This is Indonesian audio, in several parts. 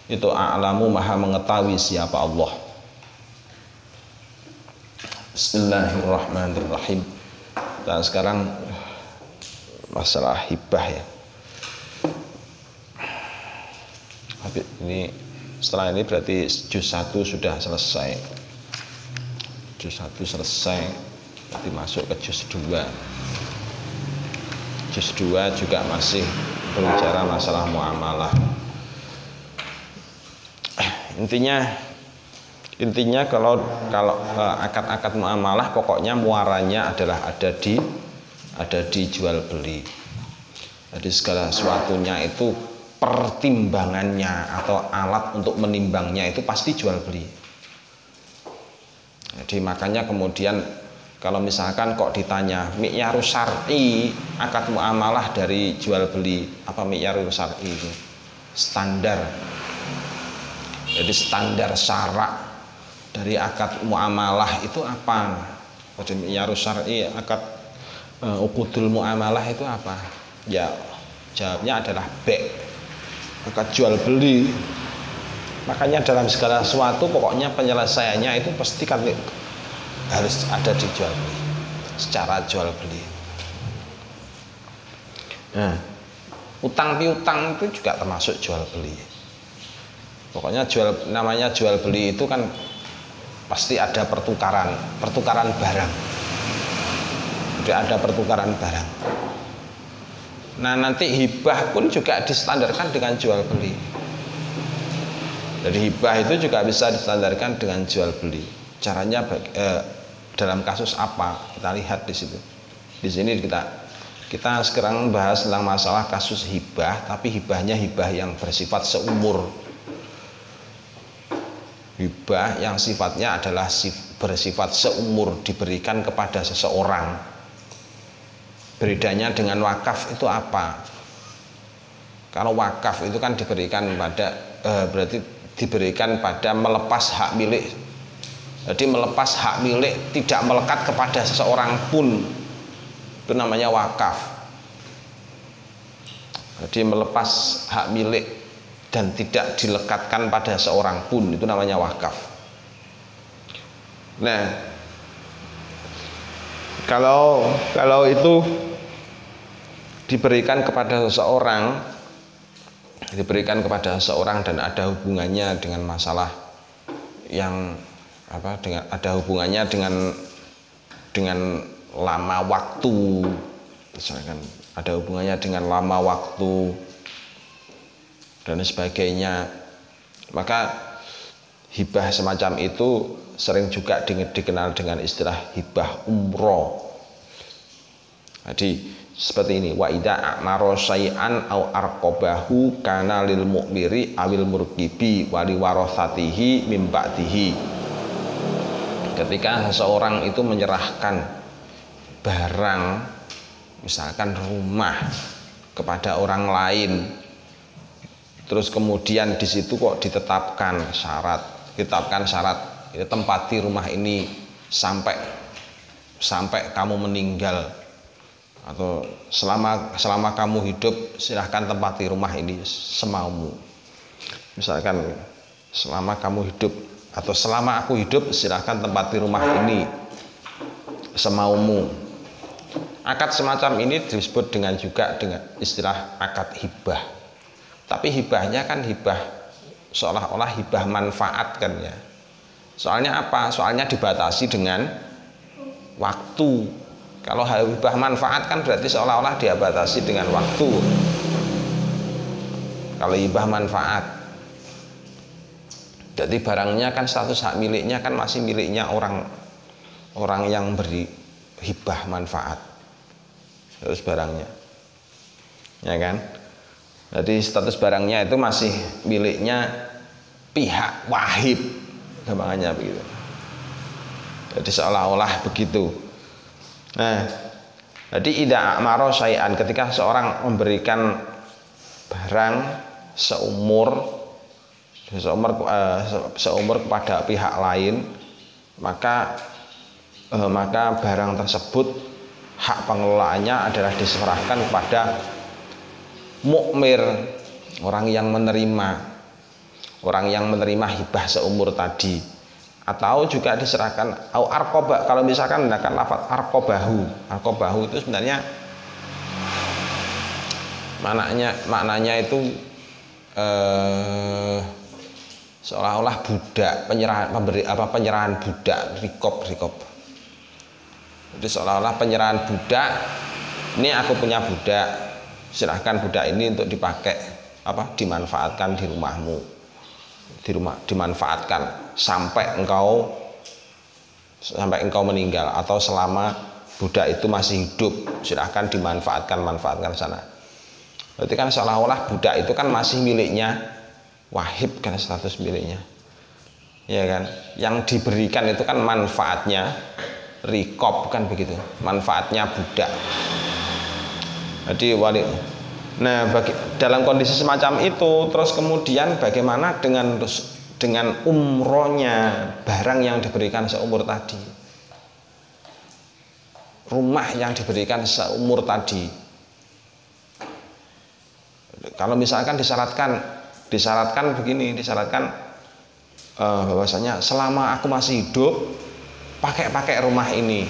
itu a'lamu, maha mengetahui siapa Allah. Bismillahirrahmanirrahim. Dan sekarang masalah hibah ya. Ini setelah ini berarti juz 1 sudah selesai. Juz 1 selesai, berarti masuk ke juz 2. Juz 2 juga masih berbicara masalah muamalah. Intinya kalau akad-akad muamalah pokoknya muaranya adalah ada di jual beli. Jadi segala sesuatunya itu pertimbangannya atau alat untuk menimbangnya itu pasti jual beli. Jadi makanya kemudian kalau misalkan kok ditanya mi'yarus syar'i akad muamalah dari jual beli, apa mi'yarus syar'i itu? Standar. Jadi standar syarak dari akad muamalah itu apa? Jadi mi'yarus syar'i akad uqudul muamalah itu apa? Ya jawabnya adalah akad jual beli. Makanya dalam segala sesuatu pokoknya penyelesaiannya itu pasti kan harus ada di jual beli, secara jual beli. Nah, utang piutang itu juga termasuk jual beli. Pokoknya namanya jual beli itu kan pasti ada pertukaran barang. Jadi ada pertukaran barang. Nah nanti hibah pun juga distandarkan dengan jual beli. Jadi hibah itu juga bisa distandarkan dengan jual beli. Caranya dalam kasus apa? Kita lihat di situ. Di sini kita sekarang bahas tentang masalah kasus hibah, tapi hibahnya hibah yang bersifat seumur. Hibah yang sifatnya adalah bersifat seumur, diberikan kepada seseorang. Bedanya dengan wakaf itu apa? Kalau wakaf itu kan diberikan pada berarti diberikan pada melepas hak milik. Jadi melepas hak milik tidak melekat kepada seseorang pun, itu namanya wakaf. Jadi melepas hak milik dan tidak dilekatkan pada seorang pun, itu namanya wakaf. Nah, kalau itu diberikan kepada seseorang dan ada hubungannya dengan masalah yang ada hubungannya dengan lama waktu, misalkan ada hubungannya dengan lama waktu dan sebagainya, maka hibah semacam itu sering juga dikenal dengan istilah hibah umroh. Jadi seperti ini, wa idza a'mara syai'an au arqabahu kana lil mu'miri awil murqibi wali warathatihi mim ba'dihi. Ketika seseorang itu menyerahkan barang, misalkan rumah, kepada orang lain, terus kemudian di situ kok ditetapkan syarat itu tempati rumah ini sampai kamu meninggal, atau selama kamu hidup silahkan tempati rumah ini semaumu. Misalkan selama kamu hidup atau selama aku hidup silahkan tempati rumah ini semaumu. Akad semacam ini disebut dengan istilah akad hibah. Tapi hibahnya kan hibah seolah-olah hibah manfaat kan ya. Soalnya apa? Soalnya dibatasi dengan waktu. Kalau hibah manfaat kan berarti seolah-olah dia batasi dengan waktu. Kalau hibah manfaat, jadi barangnya kan status hak miliknya kan masih miliknya orang yang beri hibah manfaat. Terus barangnya, ya kan? Jadi status barangnya itu masih miliknya pihak wahib, gampangannya begitu. Jadi seolah-olah begitu. Nah, jadi idza a'mara syai'an, ketika seorang memberikan barang seumur kepada pihak lain, maka barang tersebut hak pengelolaannya adalah diserahkan kepada mukmir, orang yang menerima. orang yang menerima hibah seumur tadi, atau juga diserahkan au arqoba. Kalau misalkan menggunakan lafaz arqobahu itu sebenarnya maknanya itu seolah-olah budak, penyerahan budak, rikob. Jadi seolah-olah penyerahan budak, ini aku punya budak, silahkan budak ini untuk dipakai dimanfaatkan di rumahmu, dimanfaatkan sampai engkau meninggal, atau selama budak itu masih hidup silahkan manfaatkan sana. Berarti kan seolah-olah budak itu kan masih miliknya wahib, kan status miliknya, ya kan. Yang diberikan itu kan manfaatnya rikob, kan begitu, manfaatnya budak. Jadi dalam kondisi semacam itu, terus kemudian bagaimana dengan umrohnya barang yang diberikan seumur tadi, rumah yang diberikan seumur tadi. Kalau misalkan disyaratkan begini, bahwasanya selama aku masih hidup pakai rumah ini,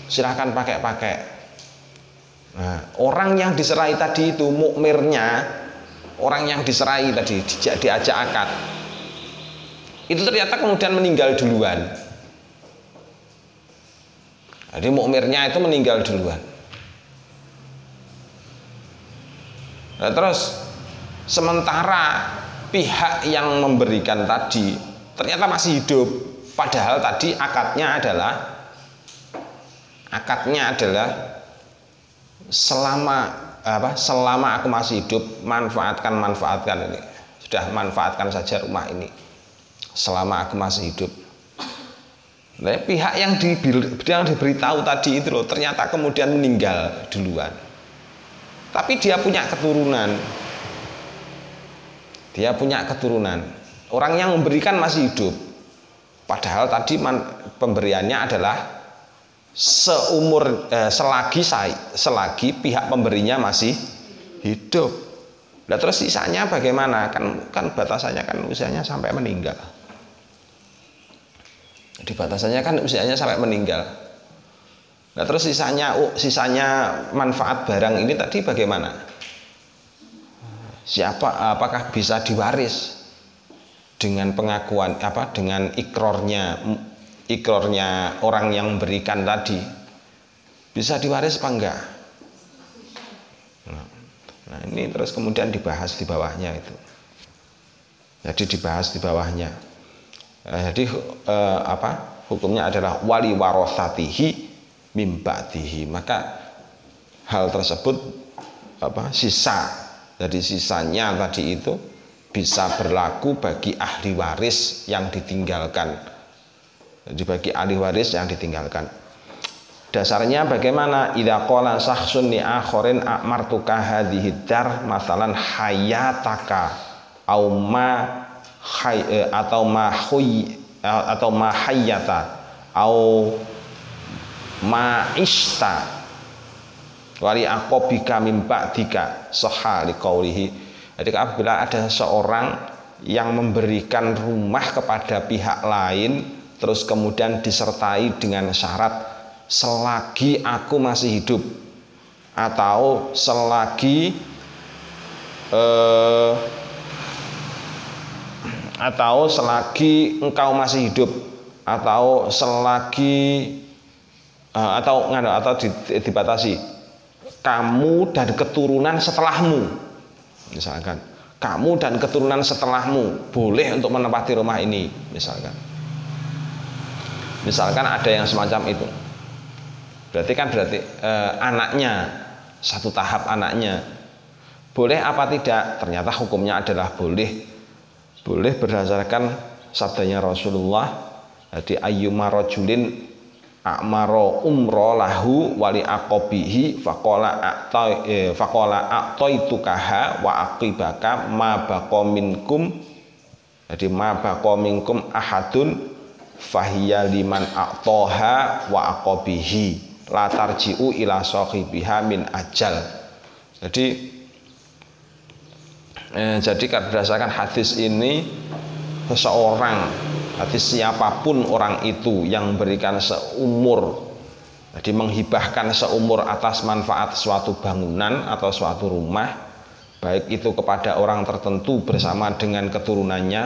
silahkan pakai. Nah, orang yang diserai tadi itu mukmirnya, orang yang diserai tadi diajak akad, itu ternyata kemudian meninggal duluan. Jadi mukmirnya itu meninggal duluan. Nah, terus sementara pihak yang memberikan tadi ternyata masih hidup, padahal tadi akadnya adalah selama aku masih hidup manfaatkan ini, sudah manfaatkan saja rumah ini selama aku masih hidup. Nah, pihak yang diberitahu tadi itu loh, ternyata kemudian meninggal duluan, tapi dia punya keturunan, orang yang memberikan masih hidup, padahal tadi pemberiannya adalah selagi pihak pemberinya masih hidup. Nah, terus sisanya bagaimana? Kan batasannya kan usianya sampai meninggal. Jadi batasannya kan usianya sampai meninggal. Nah, terus sisanya manfaat barang ini tadi bagaimana? Apakah bisa diwaris dengan pengakuan dengan ikrornya orang yang memberikan tadi, bisa diwaris apa enggak? Nah, ini terus kemudian dibahas di bawahnya itu. Jadi dibahas di bawahnya. Jadi hukumnya adalah wali warosatihi mim ba'dihi. Maka hal tersebut jadi sisanya tadi itu bisa berlaku bagi ahli waris yang ditinggalkan. Jadi bagi ahli waris yang ditinggalkan. Dasarnya bagaimana? Idza qala shakhsun li akharin a'martuka hadhihi dar masalan hayataka atau ma hayyata au ma ista wali aqobika min ba'dika sahha liqaulihi. Jadi apabila ada seorang yang memberikan rumah kepada pihak lain, terus kemudian disertai dengan syarat selagi aku masih hidup, atau selagi engkau masih hidup, atau dibatasi kamu dan keturunan setelahmu. Misalkan kamu dan keturunan setelahmu boleh untuk menempati rumah ini, misalkan ada yang semacam itu. Berarti anaknya, satu tahap anaknya boleh apa tidak? Ternyata hukumnya adalah boleh berdasarkan sabdanya Rasulullah. Jadi ayyuma rajulin a'maro umro lahu wali aqobihi faqala a'taitukaha wa aqibaka ma baqa minkum. Jadi ma baqa minkum ahadun fahiya liman a'toha wa aqobihi la tarji'u ila sahibiha min ajal. Jadi Jadi berdasarkan hadis ini, seseorang, hadis siapapun orang itu yang memberikan seumur, jadi menghibahkan seumur atas manfaat suatu bangunan atau suatu rumah, baik itu kepada orang tertentu bersama dengan keturunannya,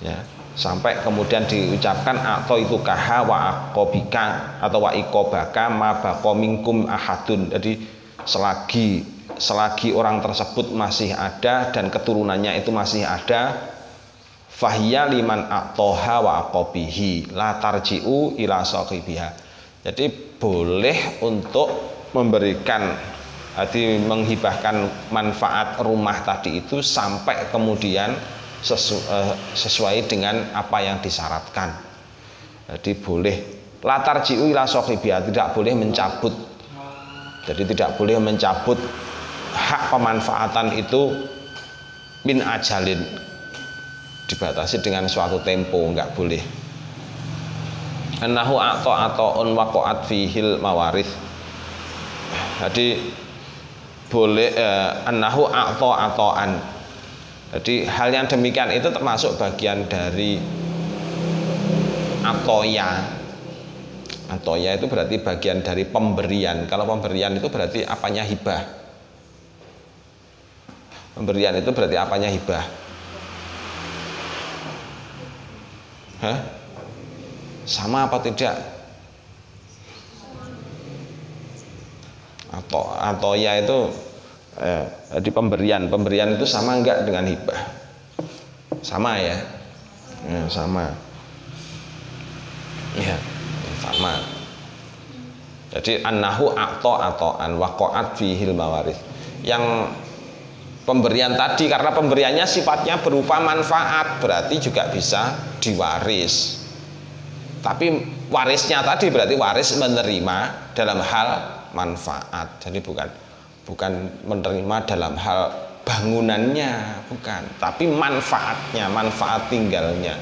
ya, sampai kemudian diucapkan atau itu kaha wa aqobika atau wa ikobaka ma baqo minkum ahadun. Jadi selagi orang tersebut masih ada dan keturunannya itu masih ada, fahiya liman aqtoha wa aqobihi la tarji'u ila saqibiha. Jadi boleh untuk memberikan, jadi menghibahkan manfaat rumah tadi itu sampai kemudian sesuai dengan apa yang disyaratkan. Jadi boleh la tarji'u ila saqibiha, tidak boleh mencabut. Jadi tidak boleh mencabut hak pemanfaatan itu min ajalin, dibatasi dengan suatu tempo, enggak boleh. Annahu ata'un waqa'at fihil mawarith. Jadi boleh annahu ata'an. Jadi hal yang demikian itu termasuk bagian dari atoya. Atoya itu berarti bagian dari pemberian. Kalau pemberian itu berarti apanya hibah. Pemberian itu berarti apanya hibah? Hah? Sama apa tidak? Atau ya itu di pemberian itu sama enggak dengan hibah? Sama ya? Sama. Ya, sama. Jadi annahu ata'an waqa'at fihil mawarith. Yang pemberian tadi, karena pemberiannya sifatnya berupa manfaat, berarti juga bisa diwaris. Tapi warisnya tadi berarti waris menerima dalam hal manfaat. Jadi bukan menerima dalam hal bangunannya, bukan, tapi manfaatnya, manfaat tinggalnya.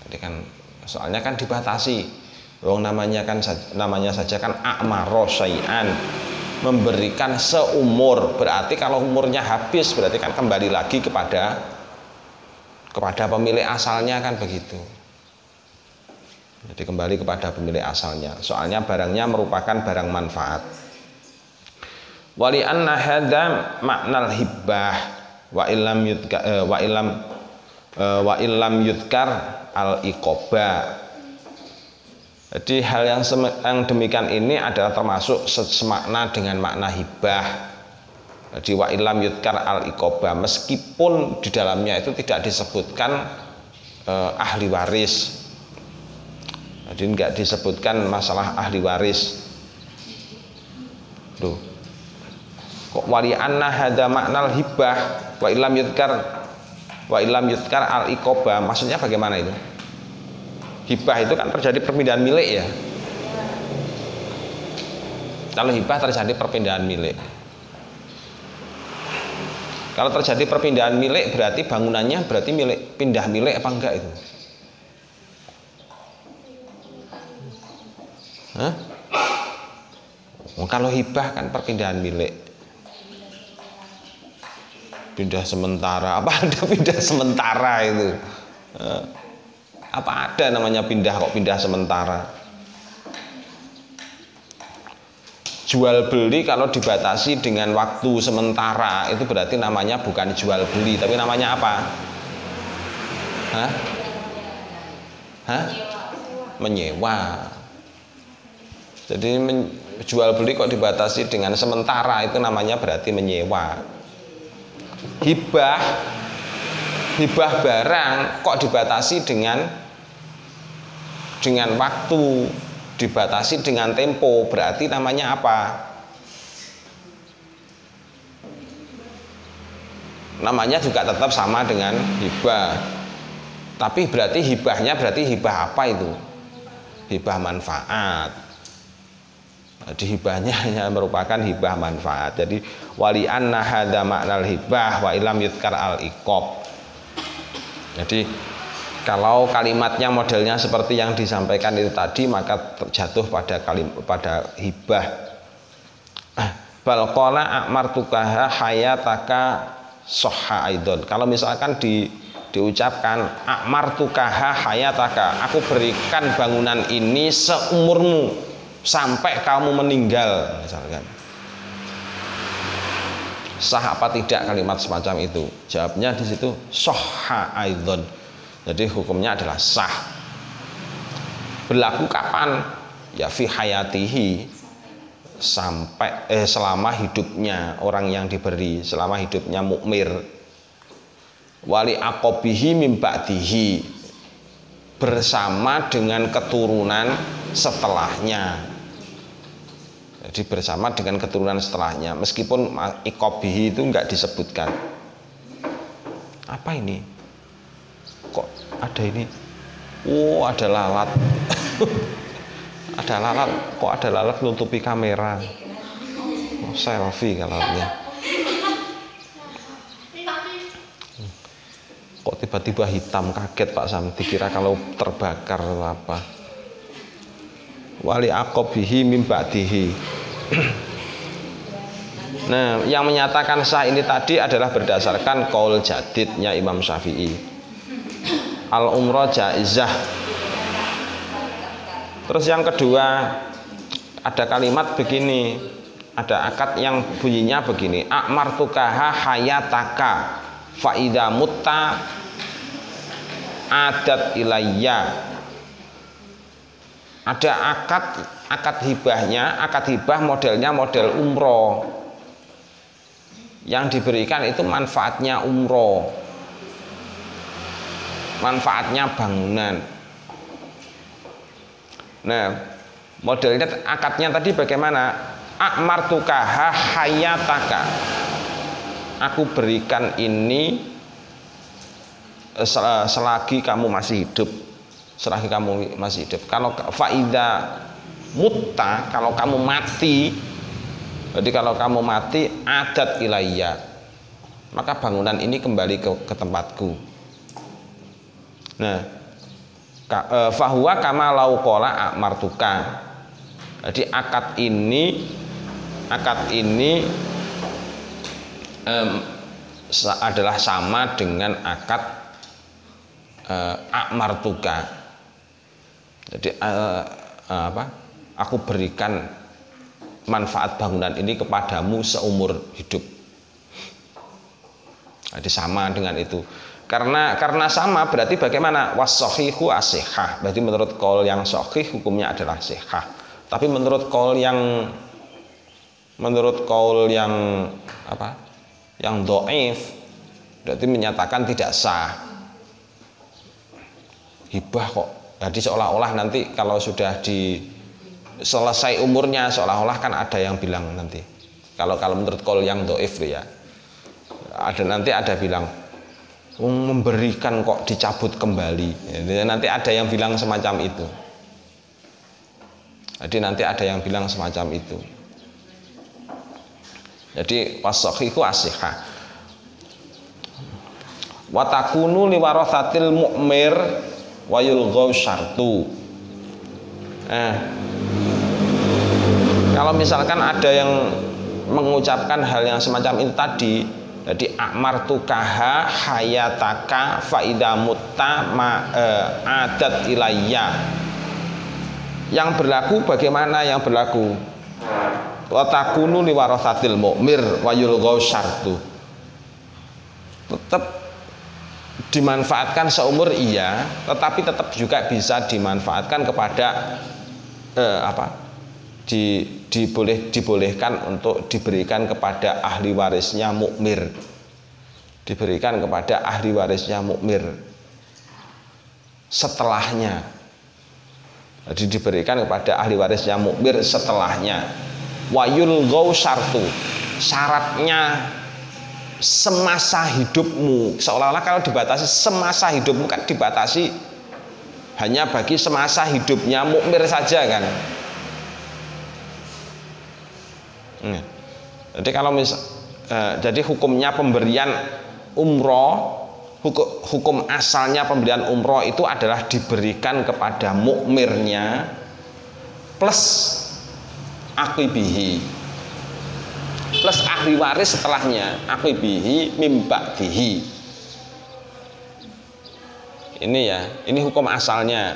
Jadi kan soalnya kan dibatasi. Namanya saja kan a'maro syai'an, memberikan seumur, berarti kalau umurnya habis berarti kan kembali lagi kepada pemilik asalnya, kan begitu. Jadi kembali kepada pemilik asalnya, soalnya barangnya merupakan barang manfaat. Wali anna hadza maknal hibbah wa illam yudkar al iqoba. Jadi hal yang demikian ini adalah termasuk semakna dengan makna hibah. Jadi wa illam yudkar al iqoba, meskipun di dalamnya itu tidak disebutkan ahli waris. Jadi enggak disebutkan masalah ahli waris. Tuh. Kok wali anna hadza maknal hibah wa illam yudkar al iqoba, maksudnya bagaimana itu? Hibah itu kan terjadi perpindahan milik ya. Kalau hibah terjadi perpindahan milik. Kalau terjadi perpindahan milik berarti bangunannya berarti pindah milik apa enggak itu? Hah? Oh, kalau hibah kan perpindahan milik. Pindah sementara, apa ada pindah sementara itu? Apa ada namanya pindah kok pindah sementara? Jual beli kalau dibatasi dengan waktu sementara itu berarti namanya bukan jual beli, tapi namanya apa? Hah? Hah? Menyewa. Jadi jual beli kok dibatasi dengan sementara itu namanya berarti menyewa. Hibah barang kok dibatasi dengan waktu, dibatasi dengan tempo, berarti namanya apa? Namanya juga tetap sama dengan hibah. Tapi berarti hibahnya berarti hibah apa itu? Hibah manfaat. Jadi hibahnya hanya merupakan hibah manfaat. Jadi wali anna hadza maknal hibah wa ilam yudkar al iqob. Jadi kalau kalimatnya modelnya seperti yang disampaikan itu tadi, maka jatuh pada hibah. bal qala a'martukaha hayataka sahha aidon. Kalau misalkan diucapkan a'martukaha hayataka, aku berikan bangunan ini seumurmu sampai kamu meninggal, misalkan. Sah apa tidak kalimat semacam itu? Jawabnya di situ sahha aidon. Jadi hukumnya adalah sah. Berlaku kapan? Ya fi hayatihi, sampai selama hidupnya orang yang diberi, selama hidupnya mukmir. Wali aqobihi mim ba'dihi, bersama dengan keturunan setelahnya. Jadi bersama dengan keturunan setelahnya, meskipun aqobihi itu enggak disebutkan. Apa ini? Kok ada ini? Oh, ada lalat. Ada lalat, kok ada lalat nutupi kamera. Oh, selfie kalaunya. Kok tiba-tiba hitam, kaget Pak Sam, dikira kalau terbakar atau apa. Wali aqobihi mim ba'dihi. Nah, yang menyatakan sah ini tadi adalah berdasarkan qaul jadidnya Imam Syafi'i. Al umrah jaizah. Terus yang kedua, ada kalimat begini, ada akad yang bunyinya begini, a'martukaha hayataka fa idza mutta adat ilayya. Ada akad hibahnya, akad hibah modelnya model umroh. Yang diberikan itu manfaatnya umroh, manfaatnya bangunan. Nah, modelnya akadnya tadi bagaimana? A'martukaha hayataka, aku berikan ini selagi kamu masih hidup, selagi kamu masih hidup. Kalau faida mutta, kalau kamu mati, jadi kalau kamu mati adat ilayya, maka bangunan ini kembali ke tempatku. Nah, fahuwa kama lau qala a'martuka. Jadi akad ini adalah sama dengan akad a'martuka. Jadi aku berikan manfaat bangunan ini kepadamu seumur hidup. Jadi sama dengan itu. Karena sama berarti bagaimana? Was-shahihu as-sihah. Berarti menurut qaul yang sahih hukumnya adalah sihah. Tapi menurut qaul yang apa? Yang dhaif, berarti menyatakan tidak sah. Hibah kok. Jadi seolah-olah nanti kalau sudah selesai umurnya, seolah-olah kan ada yang bilang nanti. Kalau menurut qaul yang dhaif ya. Nanti ada bilang memberikan kok dicabut kembali. Jadi nanti ada yang bilang semacam itu. Jadi nanti ada yang bilang semacam itu. Jadi was-shahihu as-sihah. Wa takunu liwarathatil mu'mir wa yulghaw syartu. Kalau misalkan ada yang mengucapkan hal yang semacam itu tadi, jadi a'martukaha hayataka fa idza mutta adat ilayya. Yang berlaku bagaimana yang berlaku? Wa takunu liwarathatil mu'mir wa yulghaw syartu. Tetap dimanfaatkan seumur iya, tetapi tetap juga bisa dimanfaatkan kepada dibolehkan untuk diberikan kepada ahli warisnya mukmir, diberikan kepada ahli warisnya mukmir setelahnya. Jadi diberikan kepada ahli warisnya mukmir setelahnya. Wayul ghaw syartu, syaratnya semasa hidupmu. Seolah-olah kalau dibatasi semasa hidupmu kan dibatasi hanya bagi semasa hidupnya mukmir saja kan. Jadi kalau jadi hukumnya pemberian umroh, hukum asalnya pemberian umroh itu adalah diberikan kepada mukmirnya plus aqibihi. plus ahli waris setelahnya, aqibihi mim ba'dihi. Ini ya, ini hukum asalnya.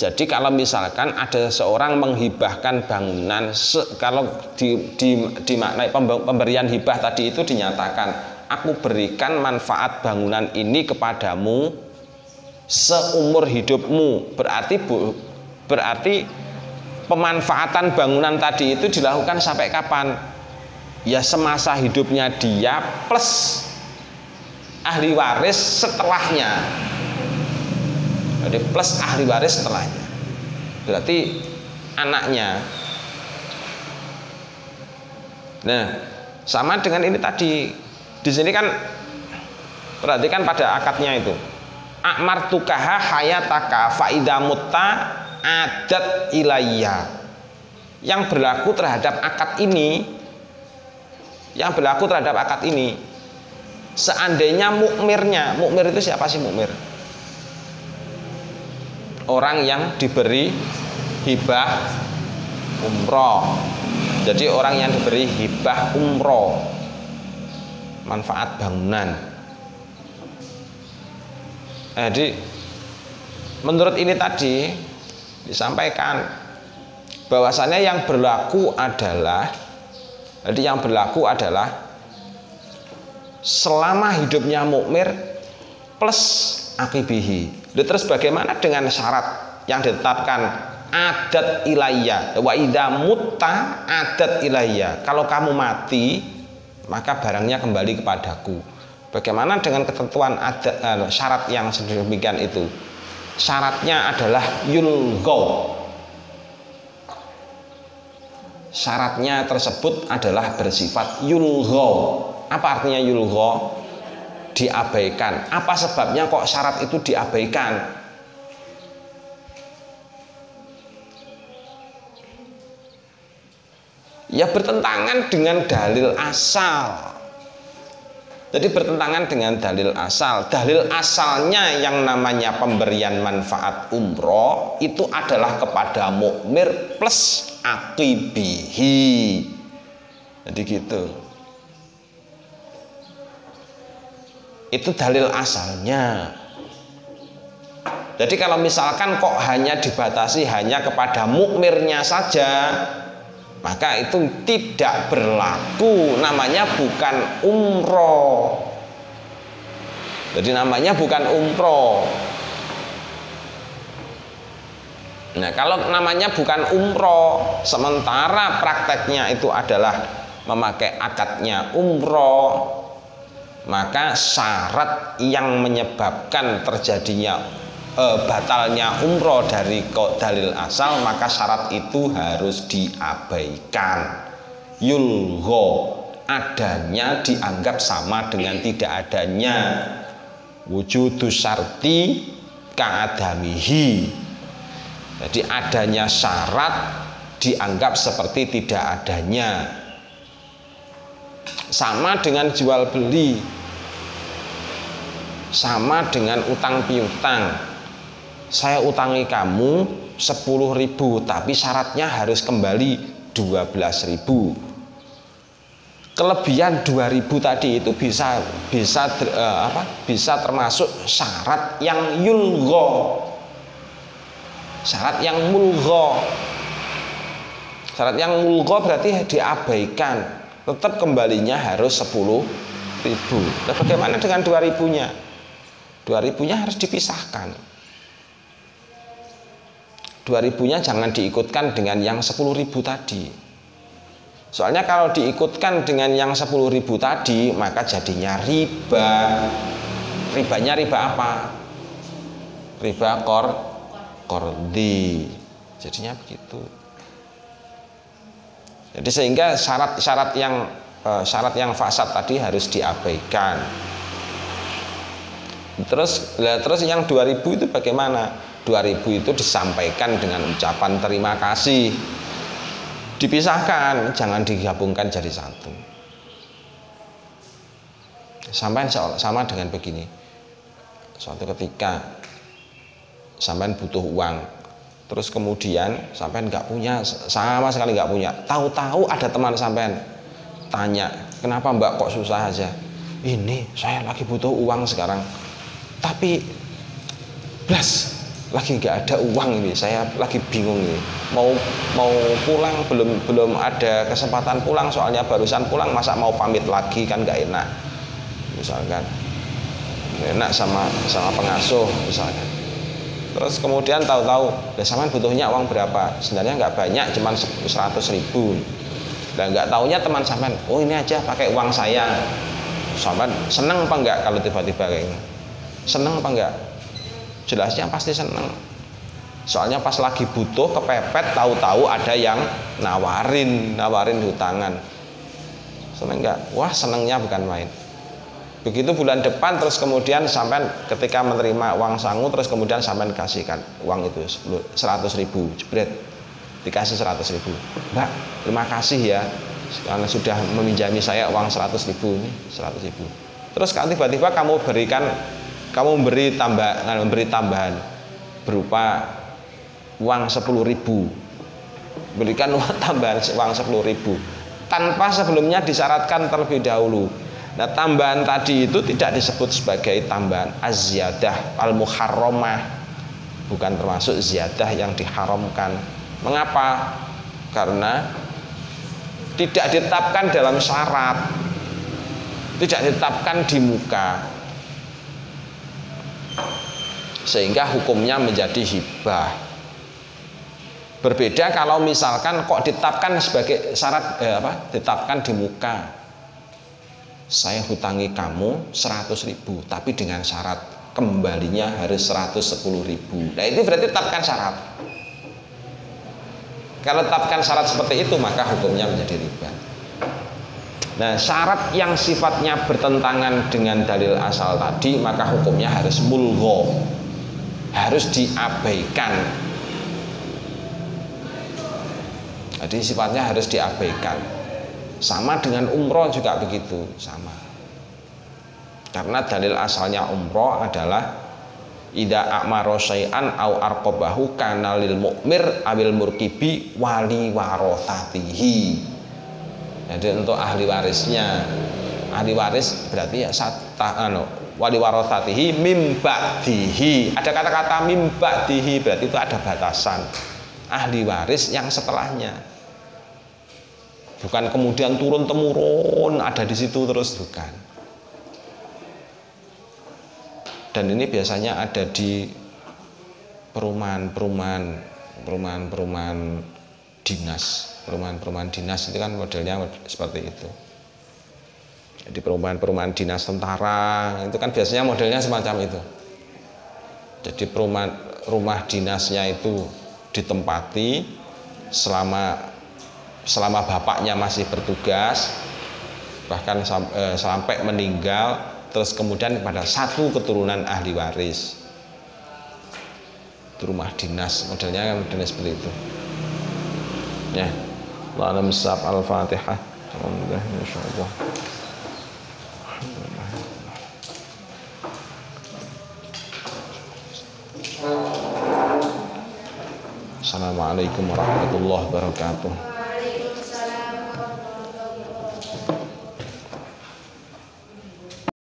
Jadi kalau misalkan ada seorang menghibahkan bangunan, kalau dimaknai pemberian hibah tadi itu dinyatakan, aku berikan manfaat bangunan ini kepadamu seumur hidupmu. Berarti pemanfaatan bangunan tadi itu dilakukan sampai kapan? Ya semasa hidupnya dia plus ahli waris setelahnya. Jadi plus ahli waris setelahnya. Berarti anaknya. Nah, sama dengan ini tadi. Di sini kan perhatikan pada akadnya itu. Akmartukaha hayataka faida mutta adat ilayya. Yang berlaku terhadap akad ini, seandainya mukmir itu siapa sih mukmir? Orang yang diberi hibah umroh. Jadi orang yang diberi hibah umroh, manfaat bangunan. Jadi menurut ini tadi disampaikan bahwasannya yang berlaku adalah, selama hidupnya mukmir plus akibihi. Terus bagaimana dengan syarat yang ditetapkan adat ilayya wa idza mutta adat ilayya? Kalau kamu mati maka barangnya kembali kepadaku. Bagaimana dengan ketentuan adat, syarat yang sedemikian itu? Syaratnya adalah yulghaw. Syaratnya tersebut adalah bersifat yulghaw. Apa artinya yulghaw? Diabaikan. Apa sebabnya kok syarat itu diabaikan? Ya bertentangan dengan dalil asal. Jadi bertentangan dengan dalil asal. Dalil asalnya yang namanya pemberian manfaat umroh itu adalah kepada mukmir plus aqibihi. Jadi gitu. Itu dalil asalnya. Jadi kalau misalkan kok hanya dibatasi hanya kepada mukmirnya saja, maka itu tidak berlaku. Namanya bukan umroh. Jadi namanya bukan umroh. Nah, kalau namanya bukan umroh, sementara prakteknya itu adalah memakai akadnya umroh, maka syarat yang menyebabkan terjadinya batalnya umroh dari dalil asal, maka syarat itu harus diabaikan. Yulgho, adanya dianggap sama dengan tidak adanya. Wujudus syarti ka'adamihi. Jadi adanya syarat dianggap seperti tidak adanya. Sama dengan jual beli, sama dengan utang piutang. Saya utangi kamu 10.000, tapi syaratnya harus kembali 12.000. Kelebihan 2.000 tadi itu bisa termasuk syarat yang yulgho, syarat yang mulgho. Syarat yang mulgho berarti diabaikan. Tetap kembalinya harus 10.000. Nah, bagaimana dengan 2.000-nya? 2.000-nya harus dipisahkan. 2.000-nya jangan diikutkan dengan yang 10.000 tadi. Soalnya kalau diikutkan dengan yang 10.000 tadi, maka jadinya riba. Ribanya riba apa? Riba kordi. Jadinya begitu. Jadi sehingga syarat yang fasad tadi harus diabaikan. Terus yang 2.000 itu bagaimana? 2.000 itu disampaikan dengan ucapan terima kasih. Dipisahkan, jangan digabungkan jadi satu. Sama dengan begini. Suatu ketika sampean butuh uang, Terus kemudian sampean nggak punya, sama sekali nggak punya. Tahu-tahu ada teman sampean tanya, kenapa Mbak kok susah aja? Ini saya lagi butuh uang sekarang, tapi blas lagi nggak ada uang ini, saya lagi bingung ini. Mau pulang belum ada kesempatan pulang, soalnya barusan pulang, masa mau pamit lagi kan nggak enak. Misalkan enak sama pengasuh misalkan. Terus kemudian tahu-tahu, sampean butuhnya uang berapa? Sebenarnya nggak banyak, cuman 100.000. Dan nggak taunya teman sampean, oh ini aja pakai uang saya. Sampean seneng apa enggak kalau tiba-tiba kayak ini? Seneng apa enggak? Jelasnya pasti seneng. Soalnya pas lagi butuh kepepet, tahu-tahu ada yang nawarin hutangan. Seneng enggak? Wah senengnya bukan main. Begitu bulan depan, terus kemudian sampean ketika menerima uang sangu, terus kemudian sampean kasihkan uang itu 100.000, jebret, dikasih 100.000. Mbak, terima kasih ya karena sudah meminjami saya uang 100.000 ini, 100.000. Terus tiba-tiba kamu memberi tambahan berupa uang 10.000, berikan uang tambahan uang 10.000 tanpa sebelumnya disyaratkan terlebih dahulu. Nah, tambahan tadi itu tidak disebut sebagai tambahan az-ziyadah al-muharramah, bukan termasuk ziyadah yang diharamkan. Mengapa? Karena tidak ditetapkan dalam syarat, tidak ditetapkan di muka, sehingga hukumnya menjadi hibah. Berbeda kalau misalkan kok ditetapkan sebagai syarat, ditetapkan di muka. Saya hutangi kamu 100.000, tapi dengan syarat kembalinya harus 110.000. Nah itu berarti tetapkan syarat. Kalau tetapkan syarat seperti itu, maka hukumnya menjadi riba. Nah, syarat yang sifatnya bertentangan dengan dalil asal tadi, maka hukumnya harus mulgho, harus diabaikan. Jadi sifatnya harus diabaikan. Sama dengan umroh juga begitu, sama. Karena dalil asalnya umroh adalah idza a'mara syai'an au arqabahu kana lil mu'mir awil murkibi wali warathatihi. Jadi untuk ahli warisnya, ahli waris berarti ya wali warathatihi mim ba'dihi. Ada kata-kata mim ba'dihi, berarti itu ada batasan. Ahli waris yang setelahnya. Bukan kemudian turun temurun ada di situ terus, bukan. Dan ini biasanya ada di perumahan dinas. Perumahan dinas itu kan modelnya seperti itu. Jadi perumahan dinas tentara itu kan biasanya modelnya semacam itu. Jadi rumah dinasnya itu ditempati selama bapaknya masih bertugas, bahkan sampai meninggal, terus kemudian pada satu keturunan ahli waris. Itu rumah dinas, modelnya seperti itu. Ya, Allahumma sab al-Fatihah. Alhamdulillah, insyaallah. Assalamualaikum warahmatullahi wabarakatuh.